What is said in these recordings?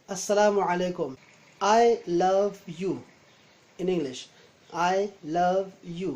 Assalamu alaikum. I love you. In English, I love you.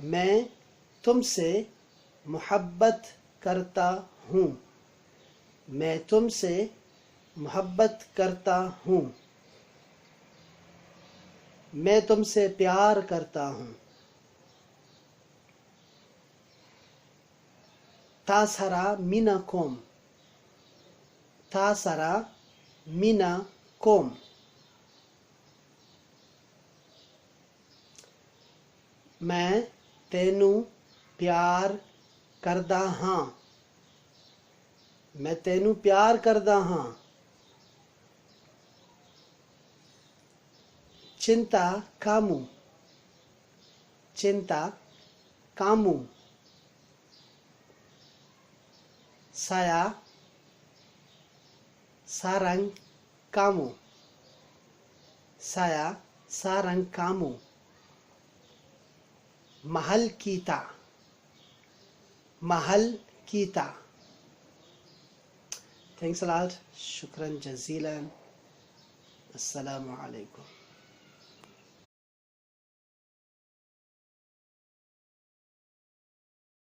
मैं तुमसे मोहब्बत करता हूँ. मैं तुमसे मोहब्बत करता हूँ. मैं तुमसे प्यार करता हूँ. तासरा मीना कोम. तासरा मीना कोम. मैं तेनू प्यार करदा हाँ. मैं तेनू प्यार करदा हाँ. चिंता कामू. चिंता कामू. साया सारंग कामू. साया सारंग कामू. महल कीता. महल कीता. Thanks a lot. Shukran jazilan. Assalamu alaikum.